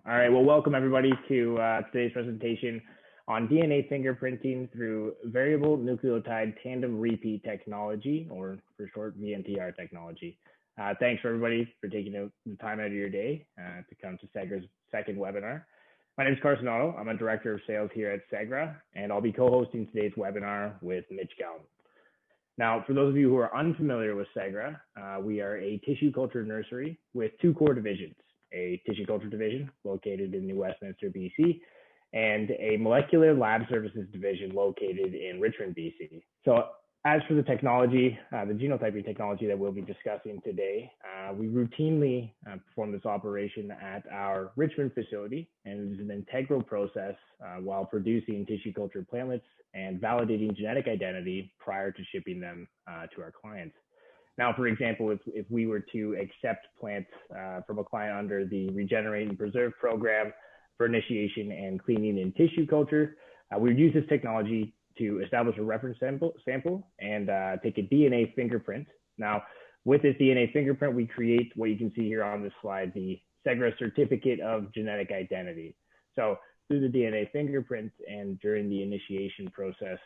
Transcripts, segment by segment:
All right, well, welcome everybody to today's presentation on DNA fingerprinting through variable nucleotide tandem repeat technology, or for short, VNTR technology. Thanks for everybody for taking the time out of your day to come to Segra's second webinar. My name is Carson Otto. I'm a director of sales here at Segra, and I'll be co-hosting today's webinar with Mitch Gallen. Now, for those of you who are unfamiliar with Segra, we are a tissue culture nursery with two core divisions: a tissue culture division located in New Westminster, BC, and a molecular lab services division located in Richmond, BC. So as for the technology, the genotyping technology that we'll be discussing today, we routinely perform this operation at our Richmond facility, and it is an integral process while producing tissue culture plantlets and validating genetic identity prior to shipping them to our clients. Now, for example, if we were to accept plants from a client under the Regenerate and Preserve program for initiation and cleaning in tissue culture, we would use this technology to establish a reference sample and take a DNA fingerprint. Now, with this DNA fingerprint, we create what you can see here on this slide, the Segra Certificate of Genetic Identity. So through the DNA fingerprint and during the initiation process,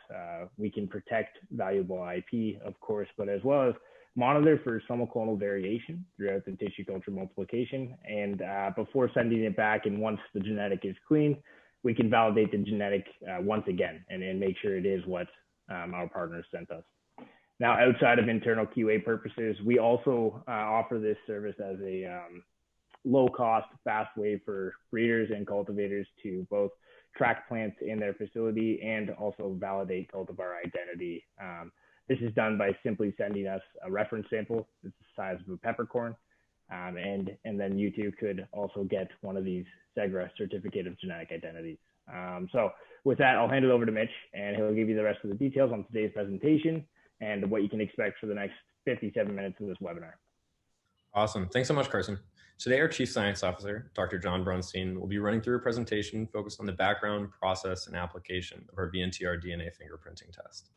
we can protect valuable IP, of course, but as well as monitor for somaclonal variation throughout the tissue culture multiplication. And before sending it back, and once the genetic is clean, we can validate the genetic once again and make sure it is what our partners sent us. Now, outside of internal QA purposes, we also offer this service as a low-cost, fast way for breeders and cultivators to both track plants in their facility and also validate cultivar identity. This is done by simply sending us a reference sample. It's the size of a peppercorn. And then you too could also get one of these Segra Certificate of Genetic Identities. So with that, I'll hand it over to Mitch, and he'll give you the rest of the details on today's presentation and what you can expect for the next 57 minutes of this webinar. Awesome. Thanks so much, Carson. Today, our Chief Science Officer, Dr. John Brunstein, will be running through a presentation focused on the background, process, and application of our VNTR DNA fingerprinting test.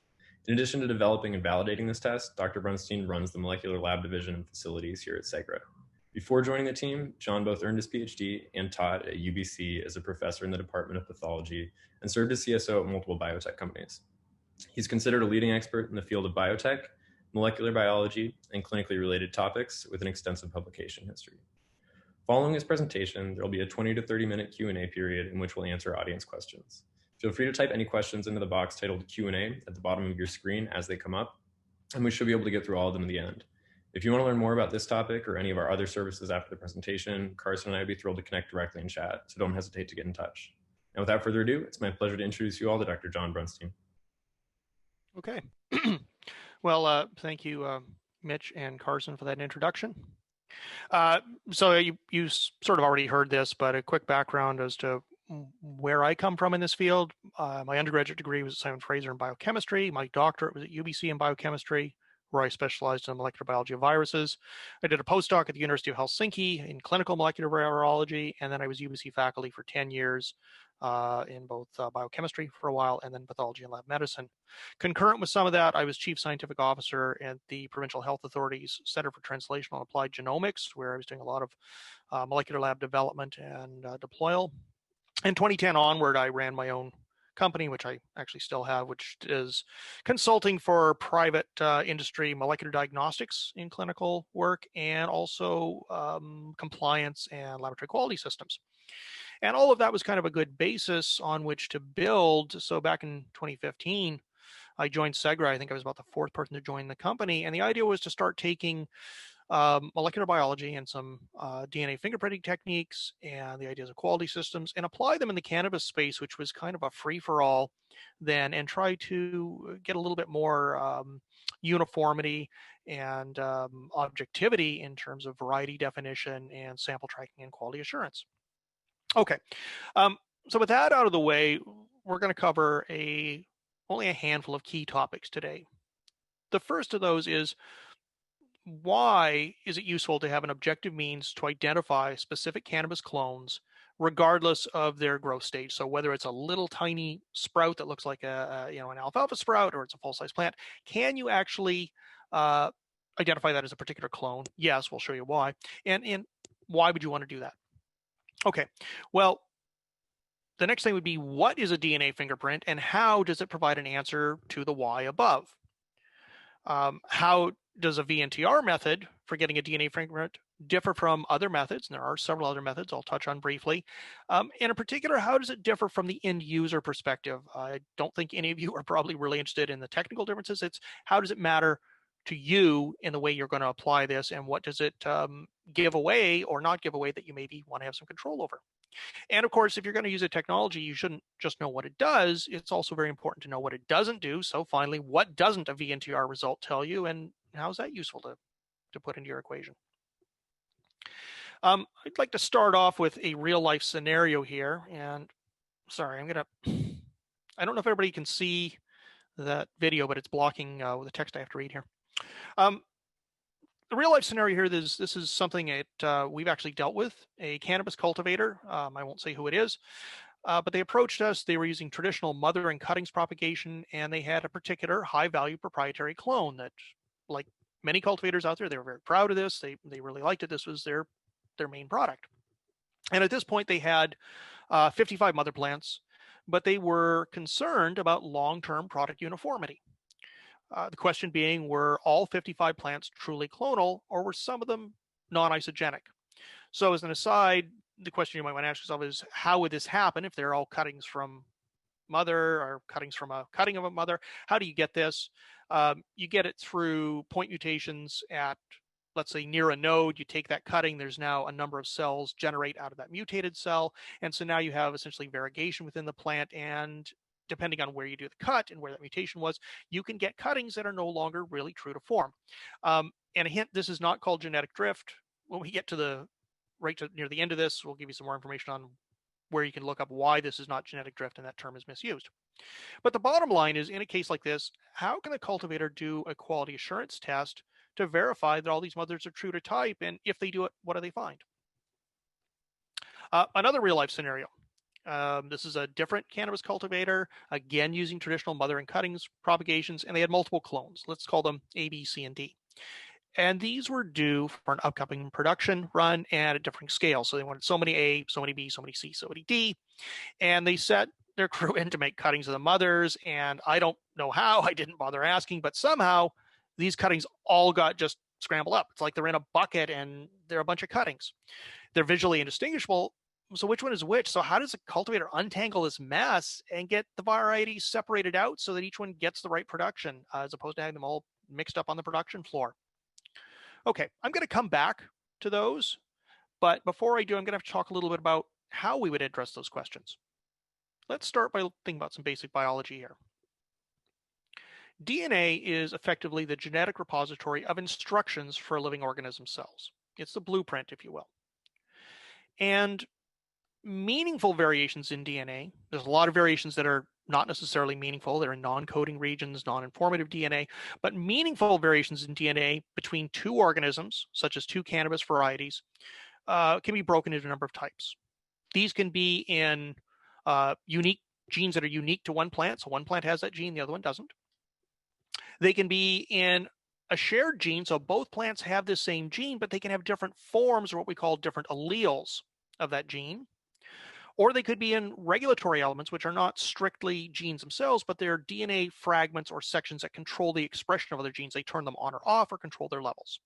In addition to developing and validating this test, Dr. Brunstein runs the molecular lab division and facilities here at Segra. Before joining the team, John both earned his PhD and taught at UBC as a professor in the Department of Pathology and served as CSO at multiple biotech companies. He's considered a leading expert in the field of biotech, molecular biology, and clinically related topics with an extensive publication history. Following his presentation, there will be a 20 to 30 minute Q&A period in which we'll answer audience questions. Feel free to type any questions into the box titled Q&A at the bottom of your screen as they come up, and we should be able to get through all of them in the end. If you want to learn more about this topic or any of our other services after the presentation, Carson and I would be thrilled to connect directly in chat, so don't hesitate to get in touch. And without further ado, it's my pleasure to introduce you all to Dr. John Brunstein. Okay. Well, thank you, Mitch and Carson, for that introduction. So you sort of already heard this, but a quick background as to where I come from in this field. My undergraduate degree was at Simon Fraser in biochemistry. My doctorate was at UBC in biochemistry, where I specialized in molecular biology of viruses. I did a postdoc at the University of Helsinki in clinical molecular virology, and then I was UBC faculty for 10 years in both biochemistry for a while and then pathology and lab medicine. Concurrent with some of that, I was chief scientific officer at the Provincial Health Authority's Center for Translational and Applied Genomics, where I was doing a lot of molecular lab development and deployal. In 2010 onward, I ran my own company, which I actually still have, which is consulting for private industry molecular diagnostics in clinical work, and also compliance and laboratory quality systems. And all of that was kind of a good basis on which to build. So back in 2015, I joined Segra. I think I was about the fourth person to join the company. And the idea was to start taking molecular biology and some DNA fingerprinting techniques and the ideas of quality systems and apply them in the cannabis space, which was kind of a free-for-all then, and try to get a little bit more uniformity and objectivity in terms of variety definition and sample tracking and quality assurance. Okay, so with that out of the way, we're going to cover only a handful of key topics today. The first of those is, why is it useful to have an objective means to identify specific cannabis clones regardless of their growth stage? So whether it's a little tiny sprout that looks like an alfalfa sprout, or it's a full-size plant, can you actually identify that as a particular clone? Yes, we'll show you why. And why would you want to do that? Okay, well, the next thing would be, what is a DNA fingerprint and how does it provide an answer to the why above? How does a VNTR method for getting a DNA fingerprint differ from other methods? And there are several other methods I'll touch on briefly. And in particular, how does it differ from the end user perspective? I don't think any of you are probably really interested in the technical differences. It's how does it matter to you in the way you're going to apply this, and what does it give away or not give away that you maybe want to have some control over? And of course, if you're going to use a technology, you shouldn't just know what it does. It's also very important to know what it doesn't do. So finally, what doesn't a VNTR result tell you, and how is that useful to put into your equation? I'd like to start off with a real life scenario here. And sorry, I don't know if everybody can see that video, but it's blocking the text I have to read here. The real life scenario here, this is something that we've actually dealt with, a cannabis cultivator. I won't say who it is, but they approached us. They were using traditional mother and cuttings propagation, and they had a particular high value proprietary clone that, like many cultivators out there, they were very proud of this. They really liked it. This was their main product. And at this point, they had 55 mother plants, but they were concerned about long-term product uniformity. The question being, were all 55 plants truly clonal, or were some of them non-isogenic? So as an aside, the question you might want to ask yourself is, how would this happen if they're all cuttings from mother or cuttings from a cutting of a mother? How do you get this? You get it through point mutations at, let's say, near a node. You take that cutting, there's now a number of cells generate out of that mutated cell. And so now you have essentially variegation within the plant, and depending on where you do the cut and where that mutation was, you can get cuttings that are no longer really true to form. And a hint, this is not called genetic drift. When we get to near the end of this, we'll give you some more information on where you can look up why this is not genetic drift and that term is misused. But the bottom line is, in a case like this, how can the cultivator do a quality assurance test to verify that all these mothers are true to type? And if they do it, what do they find? Another real life scenario. This is a different cannabis cultivator, again using traditional mother and cuttings propagations, and they had multiple clones. Let's call them A, B, C, and D. And these were due for an upcoming production run and at different scales. So they wanted so many A, so many B, so many C, so many D. And they set their crew in to make cuttings of the mothers. And I don't know how, I didn't bother asking, but somehow these cuttings all got just scrambled up. It's like they're in a bucket and they're a bunch of cuttings. They're visually indistinguishable. So which one is which? So how does a cultivator untangle this mess and get the varieties separated out so that each one gets the right production, as opposed to having them all mixed up on the production floor? Okay, I'm going to come back to those, but before I do, I'm going to have to talk a little bit about how we would address those questions. Let's start by thinking about some basic biology here. DNA is effectively the genetic repository of instructions for a living organism's cells. It's the blueprint, if you will. And meaningful variations in DNA, there's a lot of variations that are not necessarily meaningful. They're in non-coding regions, non-informative DNA, but meaningful variations in DNA between two organisms, such as two cannabis varieties, can be broken into a number of types. These can be in unique genes that are unique to one plant. So one plant has that gene, the other one doesn't. They can be in a shared gene, so both plants have the same gene, but they can have different forms, or what we call different alleles of that gene. Or they could be in regulatory elements, which are not strictly genes themselves, but they're DNA fragments or sections that control the expression of other genes. They turn them on or off or control their levels.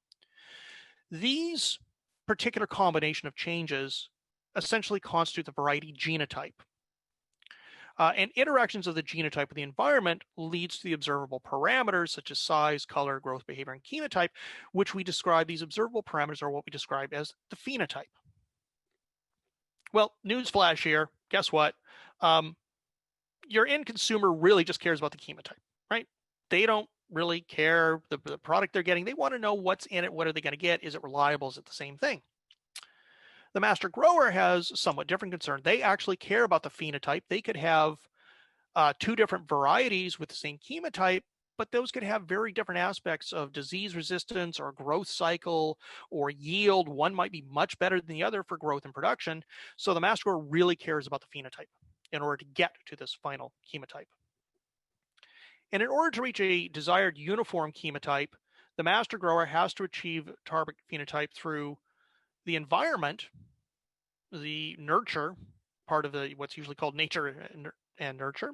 These particular combination of changes essentially constitute the variety genotype. And interactions of the genotype with the environment leads to the observable parameters such as size, color, growth, behavior, and chemotype, which we describe, these observable parameters are what we describe as the phenotype. Well, newsflash here, guess what? Your end consumer really just cares about the chemotype, right? They don't really care the product they're getting. They want to know what's in it, what are they going to get, is it reliable, is it the same thing? The master grower has a somewhat different concern. They actually care about the phenotype. They could have two different varieties with the same chemotype, but those could have very different aspects of disease resistance or growth cycle or yield. One might be much better than the other for growth and production. So the master grower really cares about the phenotype in order to get to this final chemotype. And in order to reach a desired uniform chemotype, the master grower has to achieve target phenotype through the environment the nurture part of what's usually called nature and nurture.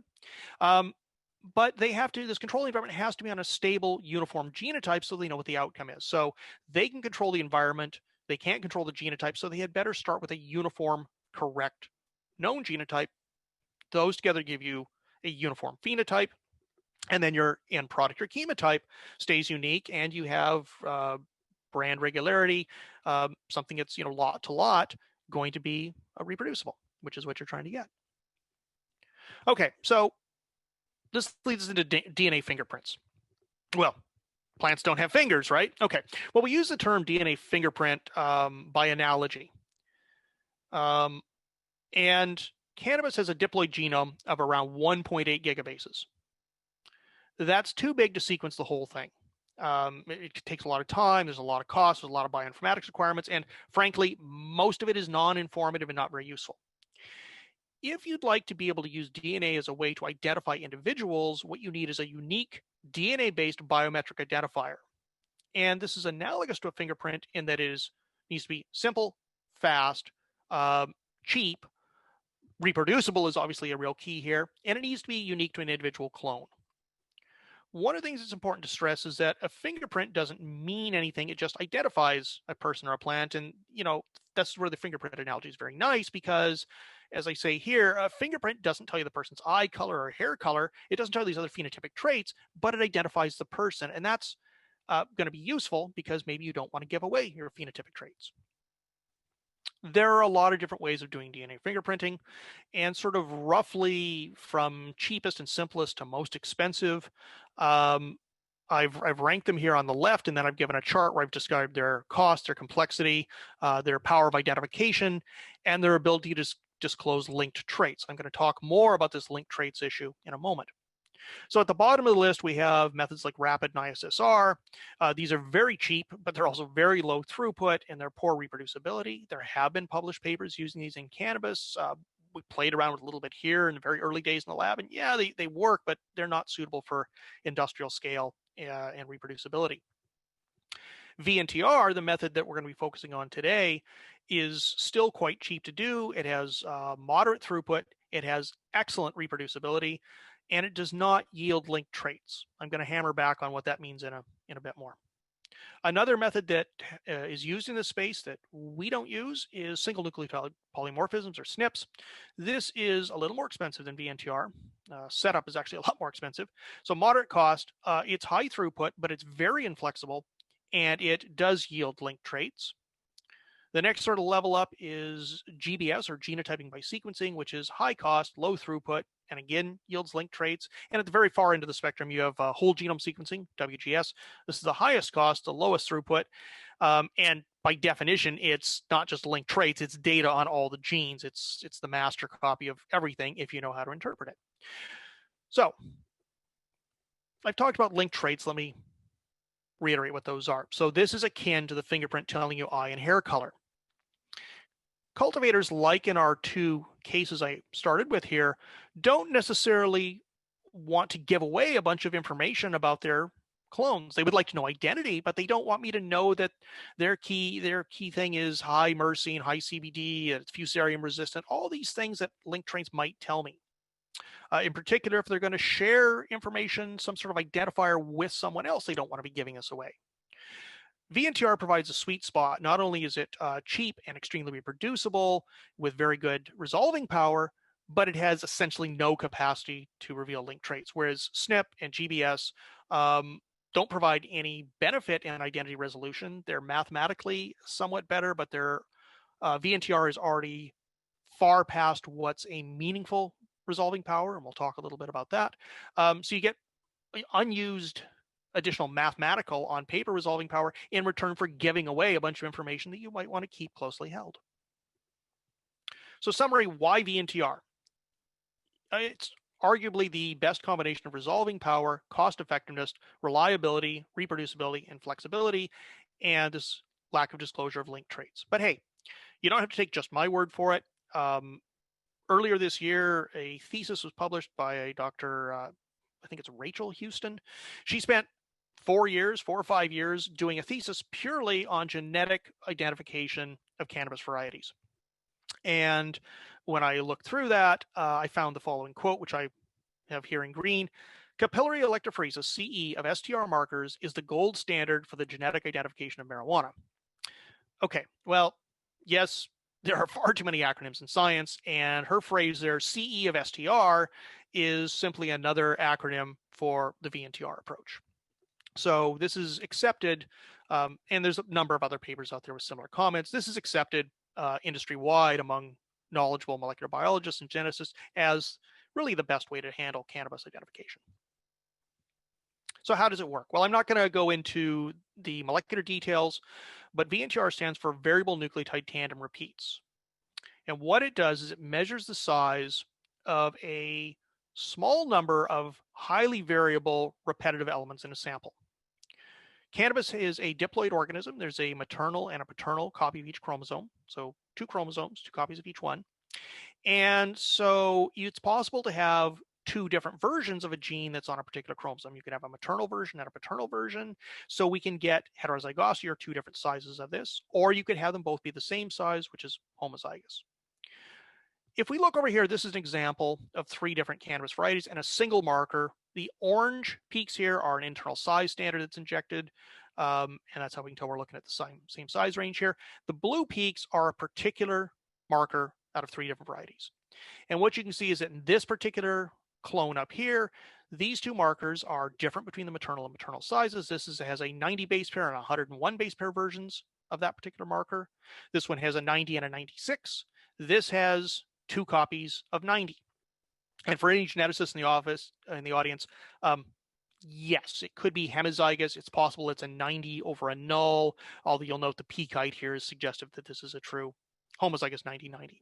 But this controlling environment has to be on a stable, uniform genotype so they know what the outcome is. So they can control the environment. They can't control the genotype, so they had better start with a uniform, correct, known genotype. Those together give you a uniform phenotype, and then your end product, your chemotype, stays unique, and you have brand regularity, something that's lot to lot going to be reproducible, which is what you're trying to get. Okay, so this leads us into DNA fingerprints. Well, plants don't have fingers, right? Okay. Well, we use the term DNA fingerprint by analogy. And cannabis has a diploid genome of around 1.8 gigabases. That's too big to sequence the whole thing. It takes a lot of time. There's a lot of cost. There's a lot of bioinformatics requirements. And frankly, most of it is non-informative and not very useful. If you'd like to be able to use DNA as a way to identify individuals, what you need is a unique DNA-based biometric identifier. And this is analogous to a fingerprint in that it needs to be simple, fast, cheap. Reproducible is obviously a real key here, and it needs to be unique to an individual clone. One of the things that's important to stress is that a fingerprint doesn't mean anything. It just identifies a person or a plant. And, that's where the fingerprint analogy is very nice because, as I say here, a fingerprint doesn't tell you the person's eye color or hair color. It doesn't tell you these other phenotypic traits, but it identifies the person. And that's going to be useful because maybe you don't want to give away your phenotypic traits. There are a lot of different ways of doing DNA fingerprinting, and sort of roughly from cheapest and simplest to most expensive. I've ranked them here on the left, and then I've given a chart where I've described their cost, their complexity, their power of identification, and their ability to disclose linked traits. I'm going to talk more about this linked traits issue in a moment. So at the bottom of the list, we have methods like rapid and ISSR. These are very cheap, but they're also very low throughput and they're poor reproducibility. There have been published papers using these in cannabis. We played around with a little bit here in the very early days in the lab, and yeah, they work, but they're not suitable for industrial scale and reproducibility. VNTR, the method that we're going to be focusing on today, is still quite cheap to do. It has moderate throughput. It has excellent reproducibility, and it does not yield linked traits. I'm going to hammer back on what that means in a bit more. Another method that is used in this space that we don't use is single nucleotide polymorphisms, or SNPs. This is a little more expensive than VNTR. Setup is actually a lot more expensive. So moderate cost, it's high throughput, but it's very inflexible, and it does yield linked traits. The next sort of level up is GBS, or genotyping by sequencing, which is high cost, low throughput, and again, yields linked traits. And at the very far end of the spectrum, you have whole genome sequencing, WGS. This is the highest cost, the lowest throughput. And by definition, it's not just linked traits, it's data on all the genes. It's the master copy of everything if you know how to interpret it. So I've talked about linked traits. Let me reiterate what those are. So this is akin to the fingerprint telling you eye and hair color. Cultivators, like in our two cases I started with here, don't necessarily want to give away a bunch of information about their clones. They would like to know identity, but they don't want me to know that their key thing is high myrcene, high CBD, it's fusarium resistant, all these things that linked traits might tell me. In particular, if they're going to share information, some sort of identifier with someone else, they don't want to be giving this away. VNTR provides a sweet spot. Not only is it cheap and extremely reproducible with very good resolving power, but it has essentially no capacity to reveal linked traits, whereas SNP and GBS don't provide any benefit in identity resolution. They're mathematically somewhat better, but their VNTR is already far past what's a meaningful resolving power, and we'll talk a little bit about that. So you get unused additional mathematical on paper resolving power in return for giving away a bunch of information that you might want to keep closely held. So summary, why VNTR? It's arguably the best combination of resolving power, cost effectiveness, reliability, reproducibility, and flexibility, and this lack of disclosure of linked traits. But hey, you don't have to take just my word for it. Earlier this year, a thesis was published by a Dr. I think it's Rachel Houston. She spent 4 or 5 years doing a thesis purely on genetic identification of cannabis varieties. And when I looked through that, I found the following quote, which I have here in green. Capillary electrophoresis, CE, of STR markers is the gold standard for the genetic identification of marijuana. Okay, well, yes, there are far too many acronyms in science, and her phrase there, CE of STR, is simply another acronym for the VNTR approach. So this is accepted, and there's a number of other papers out there with similar comments. This is accepted industry-wide among knowledgeable molecular biologists and geneticists as really the best way to handle cannabis identification. So how does it work? Well, I'm not going to go into the molecular details, but VNTR stands for variable nucleotide tandem repeats. And what it does is it measures the size of a small number of highly variable repetitive elements in a sample. Cannabis is a diploid organism. There's a maternal and a paternal copy of each chromosome. So 2 chromosomes, 2 copies of each one. And so it's possible to have 2 different versions of a gene that's on a particular chromosome. You can have a maternal version and a paternal version. So we can get heterozygosity, or 2 different sizes of this, or you could have them both be the same size, which is homozygous. If we look over here, this is an example of 3 different cannabis varieties and a single marker. The orange peaks here are an internal size standard that's injected, and that's how we can tell we're looking at the same size range here. The blue peaks are a particular marker out of 3 different varieties. And what you can see is that in this particular clone up here, these 2 markers are different between the maternal and maternal sizes. This has a 90 base pair and 101 base pair versions of that particular marker. This one has a 90 and a 96. This has 2 copies of 90. And for any geneticist in the audience, yes, it could be hemizygous. It's possible it's a 90 over a null, although you'll note the peak height here is suggestive that this is a true homozygous 90-90.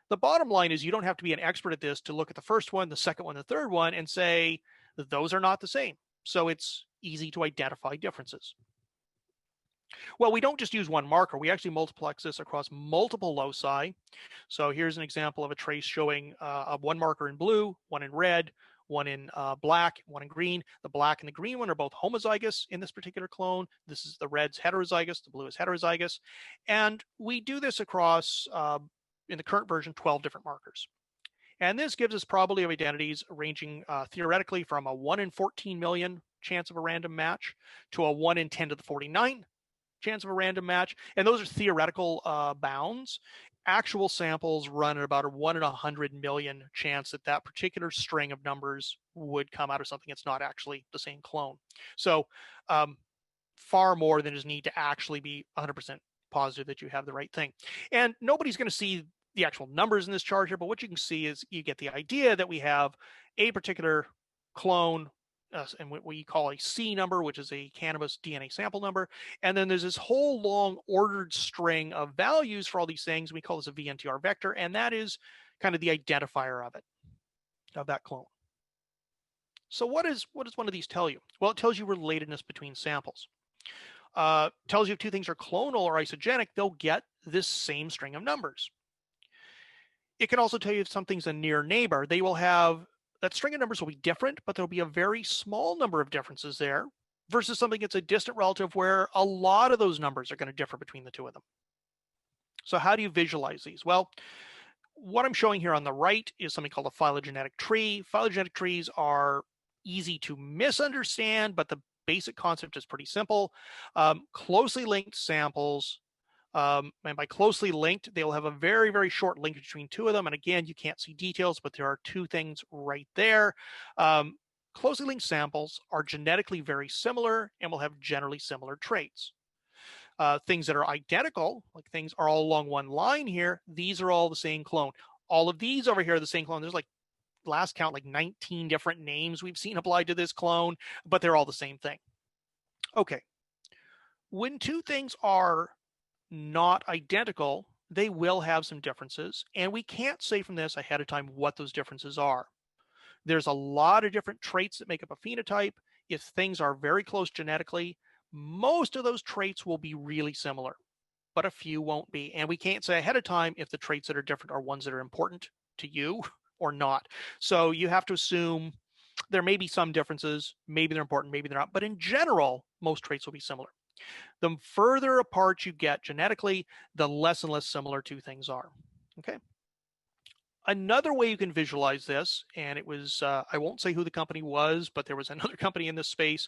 The bottom line is you don't have to be an expert at this to look at the first one, the second one, the third one, and say that those are not the same. So it's easy to identify differences. Well, we don't just use one marker. We actually multiplex this across multiple loci. So here's an example of a trace showing one marker in blue, one in red, one in black, one in green. The black and the green one are both homozygous in this particular clone. This is the red's heterozygous, the blue is heterozygous. And we do this across, in the current version, 12 different markers. And this gives us probability of identities ranging theoretically from a 1 in 14 million chance of a random match to a 1 in 10 to the 49 chance of a random match. And those are theoretical bounds. Actual samples run at about a 1 in 100 million chance that that particular string of numbers would come out of something that's not actually the same clone. So far more than is need to actually be 100% positive that you have the right thing. And nobody's going to see the actual numbers in this chart here, but what you can see is you get the idea that we have a particular clone and what we call a C number, which is a cannabis DNA sample number. And then there's this whole long ordered string of values for all these things. We call this a VNTR vector, and that is kind of the identifier of it, of that clone. So what does one of these tell you? Well, it tells you relatedness between samples. Tells you if 2 things are clonal or isogenic, they'll get this same string of numbers. It can also tell you if something's a near neighbor. They will have, that string of numbers will be different, but there'll be a very small number of differences there versus something that's a distant relative where a lot of those numbers are going to differ between the 2 of them. So how do you visualize these? Well, what I'm showing here on the right is something called a phylogenetic tree. Phylogenetic trees are easy to misunderstand, but the basic concept is pretty simple. Closely linked samples, and by closely linked, they'll have a very, very short link between 2 of them. And again, you can't see details, but there are 2 things right there. Closely linked samples are genetically very similar and will have generally similar traits. Things that are identical, like things are all along one line here, these are all the same clone. All of these over here are the same clone. There's like, last count, like 19 different names we've seen applied to this clone, but they're all the same thing. Okay. When 2 things are not identical, they will have some differences, and we can't say from this ahead of time what those differences are. There's a lot of different traits that make up a phenotype. If things are very close genetically, most of those traits will be really similar, but a few won't be. And we can't say ahead of time if the traits that are different are ones that are important to you or not. So you have to assume there may be some differences, maybe they're important, maybe they're not, but in general, most traits will be similar. The further apart you get genetically, the less and less similar 2 things are. Okay. Another way you can visualize this, and it was, I won't say who the company was, but there was another company in this space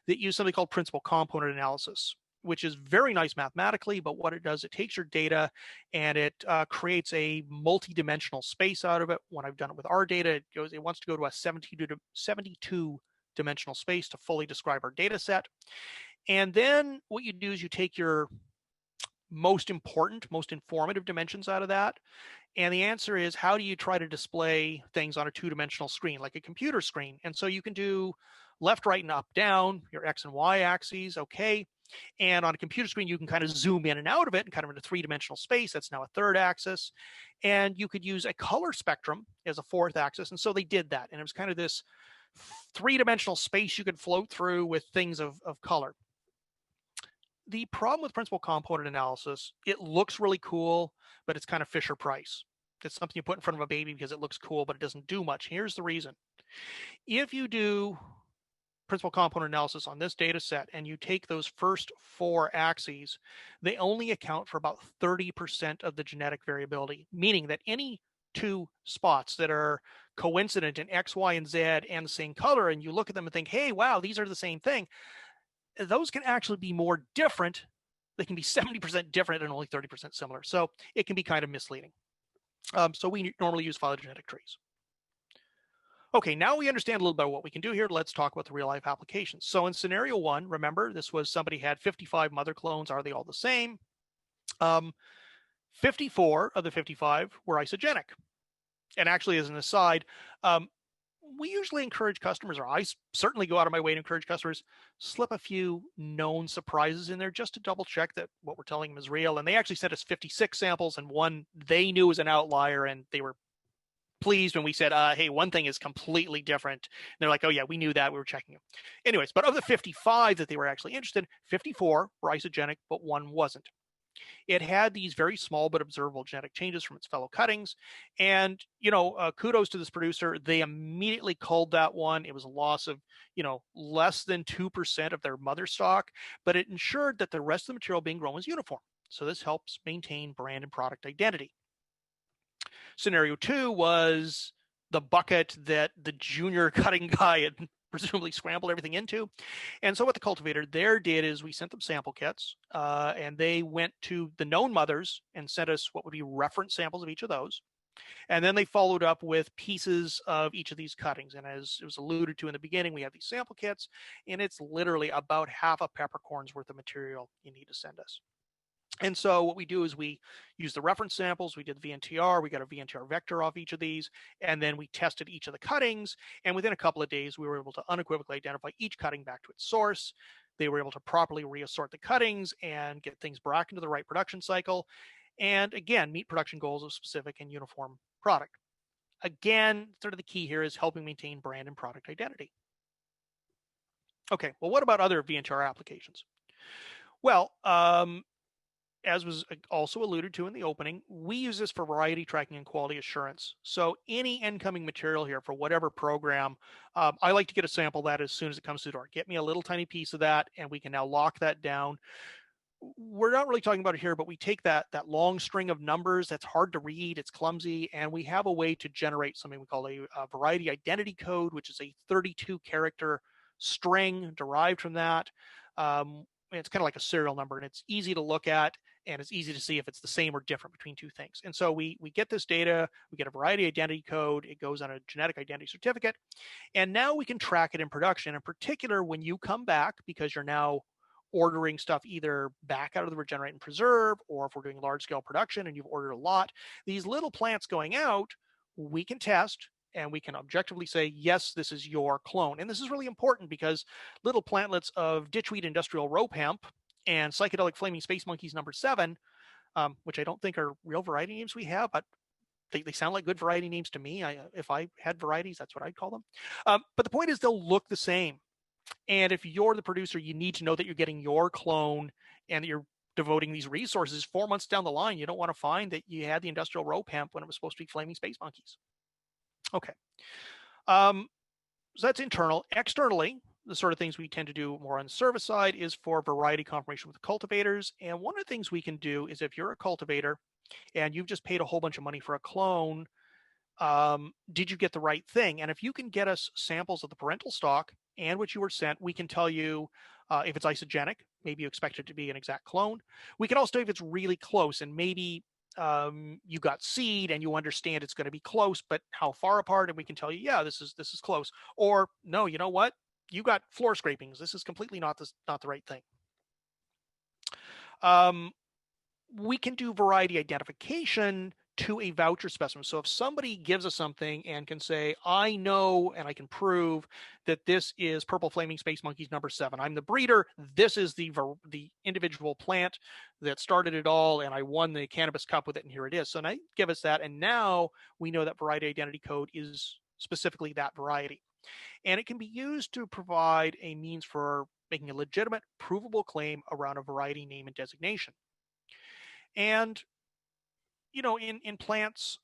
that used something called principal component analysis, which is very nice mathematically, but what it does, it takes your data and it creates a multi-dimensional space out of it. When I've done it with our data, it wants to go to a 72 dimensional space to fully describe our data set. And then what you do is you take your most important, most informative dimensions out of that. And the answer is, how do you try to display things on a two-dimensional screen, like a computer screen? And so you can do left, right, and up, down, your X and Y axes, okay. And on a computer screen, you can kind of zoom in and out of it and kind of in a three-dimensional space. That's now a third axis. And you could use a color spectrum as a fourth axis. And so they did that. And it was kind of this three-dimensional space you could float through with things of color. The problem with principal component analysis, it looks really cool, but it's kind of Fisher Price. It's something you put in front of a baby because it looks cool, but it doesn't do much. Here's the reason. If you do principal component analysis on this data set and you take those first four axes, they only account for about 30% of the genetic variability, meaning that any two spots that are coincident in X, Y, and Z and the same color, and you look at them and think, hey, wow, these are the same thing, those can actually be more different. They can be 70% different and only 30% similar. So it can be kind of misleading. So we normally use phylogenetic trees. Okay, now we understand a little bit what we can do here. Let's talk about the real life applications. So in scenario one, remember, this was somebody had 55 mother clones. Are they all the same? 54 of the 55 were isogenic. And actually, as an aside, we usually encourage customers, or I certainly go out of my way to encourage customers, slip a few known surprises in there just to double check that what we're telling them is real. And they actually sent us 56 samples, and one they knew was an outlier, and they were pleased when we said, hey, one thing is completely different. And they're like, oh yeah, we knew that, we were checking it. Anyways, but of the 55 that they were actually interested in, 54 were isogenic, but one wasn't. It had these very small but observable genetic changes from its fellow cuttings. And, kudos to this producer. They immediately culled that one. It was a loss of, less than 2% of their mother stock, but it ensured that the rest of the material being grown was uniform. So this helps maintain brand and product identity. Scenario two was the bucket that the junior cutting guy had presumably scrambled everything into. And so what the cultivator there did is we sent them sample kits, and they went to the known mothers and sent us what would be reference samples of each of those. And then they followed up with pieces of each of these cuttings. And as it was alluded to in the beginning, we have these sample kits, and it's literally about half a peppercorn's worth of material you need to send us. And so what we do is we use the reference samples. We did the VNTR. We got a VNTR vector off each of these, and then we tested each of the cuttings. And within a couple of days, we were able to unequivocally identify each cutting back to its source. They were able to properly reassort the cuttings and get things back into the right production cycle. And again, meet production goals of specific and uniform product. Again, sort of the key here is helping maintain brand and product identity. Okay, well, what about other VNTR applications? Well, as was also alluded to in the opening, we use this for variety tracking and quality assurance. So any incoming material here for whatever program, I like to get a sample of that as soon as it comes to the door. Get me a little tiny piece of that, and we can now lock that down. We're not really talking about it here, but we take that long string of numbers that's hard to read, it's clumsy, and we have a way to generate something we call a variety identity code, which is a 32-character string derived from that. It's kind of like a serial number, and it's easy to look at, and it's easy to see if it's the same or different between two things. And so we get this data, we get a variety identity code, it goes on a genetic identity certificate, and now we can track it in production. In particular, when you come back, because you're now ordering stuff either back out of the regenerate and preserve, or if we're doing large scale production and you've ordered a lot, these little plants going out, we can test and we can objectively say, yes, this is your clone. And this is really important because little plantlets of ditchweed industrial rope hemp and psychedelic flaming space monkeys number 7, which I don't think are real variety names we have, but they sound like good variety names to me. If I had varieties, that's what I'd call them. But the point is they'll look the same. And if you're the producer, you need to know that you're getting your clone and that you're devoting these resources 4 months down the line. You don't want to find that you had the industrial rope hemp when it was supposed to be flaming space monkeys. Okay. So that's internal. Externally, the sort of things we tend to do more on the service side is for variety confirmation with cultivators. And one of the things we can do is if you're a cultivator and you've just paid a whole bunch of money for a clone, did you get the right thing? And if you can get us samples of the parental stock and what you were sent, we can tell you if it's isogenic, maybe you expect it to be an exact clone. We can also tell if it's really close, and maybe you got seed and you understand it's going to be close, but how far apart? And we can tell you, yeah, this is close. Or no, you know what? You got floor scrapings. This is completely not the right thing. We can do variety identification to a voucher specimen. So if somebody gives us something and can say, I know and I can prove that this is purple flaming space monkeys number 7. I'm the breeder. This is the individual plant that started it all, and I won the Cannabis Cup with it, and here it is. So now give us that, and now we know that variety identity code is specifically that variety. And it can be used to provide a means for making a legitimate, provable claim around a variety name and designation. And in plants,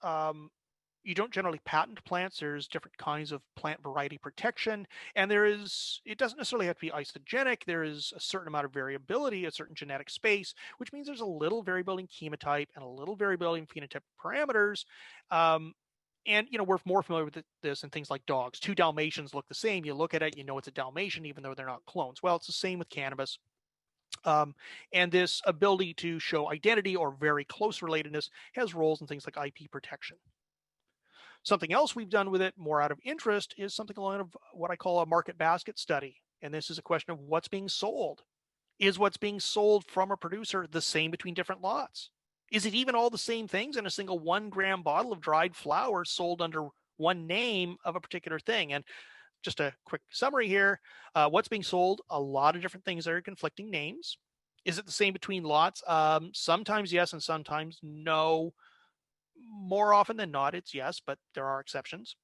you don't generally patent plants. There's different kinds of plant variety protection, and it doesn't necessarily have to be isogenic. There is a certain amount of variability, a certain genetic space, which means there's a little variability in chemotype and a little variability in phenotypic parameters. And we're more familiar with this in things like dogs. 2 Dalmatians look the same. You look at it, you know it's a Dalmatian, even though they're not clones. Well, it's the same with cannabis. And this ability to show identity or very close relatedness has roles in things like IP protection. Something else we've done with it, more out of interest, is something along of what I call a market basket study. And this is a question of what's being sold. Is what's being sold from a producer the same between different lots? Is it even all the same things in a single 1 gram bottle of dried flower sold under one name of a particular thing? And just a quick summary here. What's being sold? A lot of different things that are conflicting names. Is it the same between lots? Sometimes yes, and sometimes no. More often than not, it's yes, but there are exceptions.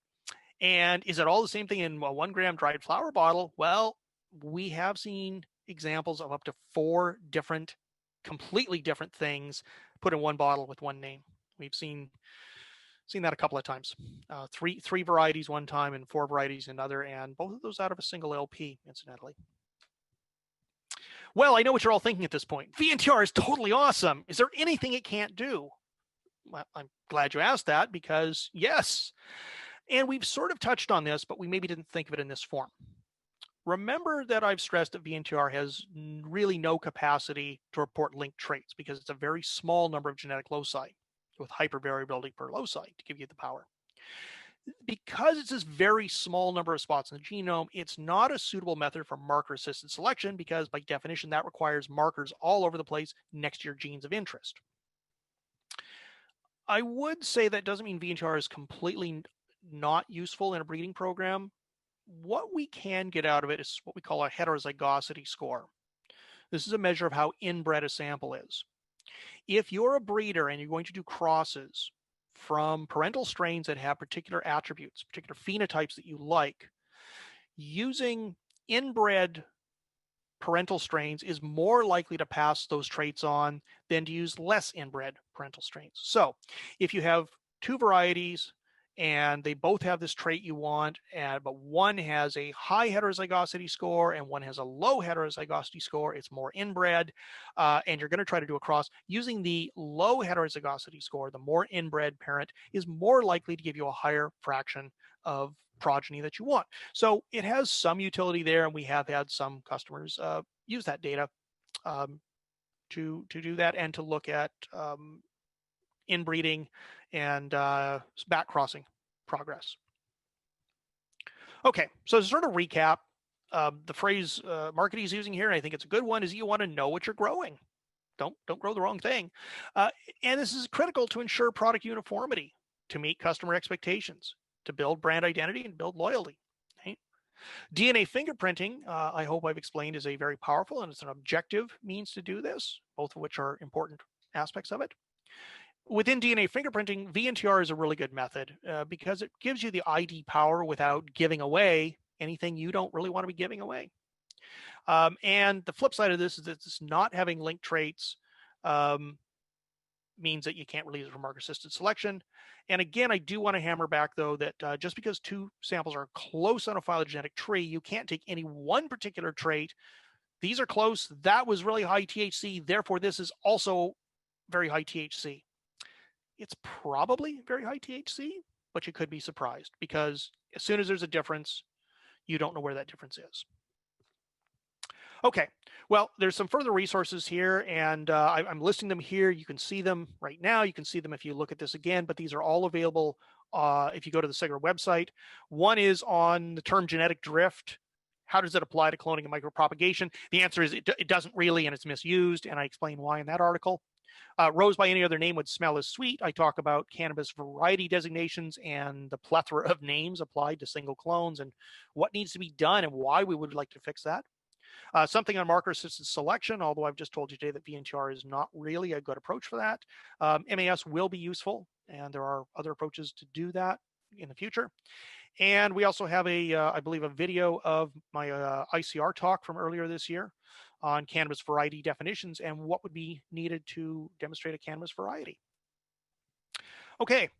And is it all the same thing in a 1 gram dried flower bottle? Well, we have seen examples of up to 4 different, completely different things put in one bottle with one name. We've seen that a couple of times. Three varieties one time and 4 varieties another, and both of those out of a single LP, incidentally. Well, I know what you're all thinking at this point. VNTR is totally awesome. Is there anything it can't do? Well, I'm glad you asked that, because yes. And we've sort of touched on this, but we maybe didn't think of it in this form. Remember that I've stressed that VNTR has really no capacity to report linked traits because it's a very small number of genetic loci with hypervariability per loci to give you the power. Because it's this very small number of spots in the genome, it's not a suitable method for marker-assisted selection because by definition that requires markers all over the place next to your genes of interest. I would say that doesn't mean VNTR is completely not useful in a breeding program. What we can get out of it is what we call a heterozygosity score. This is a measure of how inbred a sample is. If you're a breeder and you're going to do crosses from parental strains that have particular attributes, particular phenotypes that you like, using inbred parental strains is more likely to pass those traits on than to use less inbred parental strains. So if you have 2 varieties and they both have this trait you want, but one has a high heterozygosity score and one has a low heterozygosity score, it's more inbred, and you're going to try to do a cross, using the low heterozygosity score, the more inbred parent is more likely to give you a higher fraction of progeny that you want. So it has some utility there, and we have had some customers use that data to do that and to look at inbreeding and back crossing progress. Okay, so to sort of recap, the phrase marketing is using here, and I think it's a good one, is you want to know what you're growing. Don't grow the wrong thing. And this is critical to ensure product uniformity, to meet customer expectations, to build brand identity and build loyalty. Right? DNA fingerprinting, I hope I've explained, is a very powerful and it's an objective means to do this, both of which are important aspects of it. Within DNA fingerprinting, VNTR is a really good method because it gives you the ID power without giving away anything you don't really want to be giving away. And the flip side of this is that it's not having linked traits means that you can't really use it for marker-assisted selection. And again, I do want to hammer back, though, that just because 2 samples are close on a phylogenetic tree, you can't take any one particular trait. These are close. That was really high THC. Therefore, this is also very high THC. it's probably very high THC, but you could be surprised because as soon as there's a difference, you don't know where that difference is. Okay, well, there's some further resources here, and I'm listing them here. You can see them right now. You can see them if you look at this again, but these are all available if you go to the Segra website. One is on the term genetic drift. How does it apply to cloning and micropropagation? The answer is it doesn't really, and it's misused, and I explain why in that article. Rose by any other name would smell as sweet. I talk about cannabis variety designations and the plethora of names applied to single clones and what needs to be done and why we would like to fix that. Something on marker-assisted selection, although I've just told you today that VNTR is not really a good approach for that. MAS will be useful, and there are other approaches to do that in the future. And we also have I believe, a video of my ICR talk from earlier this year on cannabis variety definitions and what would be needed to demonstrate a cannabis variety. Okay,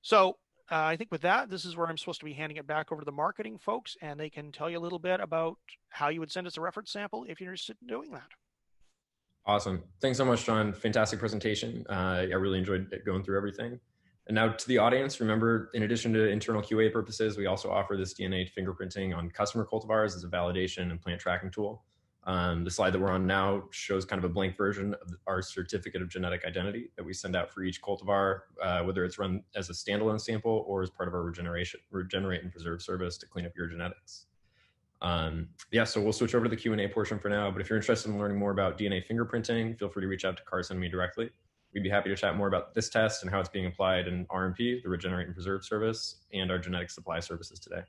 so I think with that, this is where I'm supposed to be handing it back over to the marketing folks, and they can tell you a little bit about how you would send us a reference sample if you're interested in doing that. Awesome. Thanks so much, John. Fantastic presentation. I really enjoyed going through everything. And now to the audience, remember, in addition to internal QA purposes, we also offer this DNA fingerprinting on customer cultivars as a validation and plant tracking tool. The slide that we're on now shows kind of a blank version of our certificate of genetic identity that we send out for each cultivar, whether it's run as a standalone sample or as part of our regenerate and preserve service to clean up your genetics. Yeah, so we'll switch over to the Q&A portion for now, but if you're interested in learning more about DNA fingerprinting, feel free to reach out to Carson and me directly. We'd be happy to chat more about this test and how it's being applied in RMP, the Regenerate and Preserve service, and our genetic supply services today.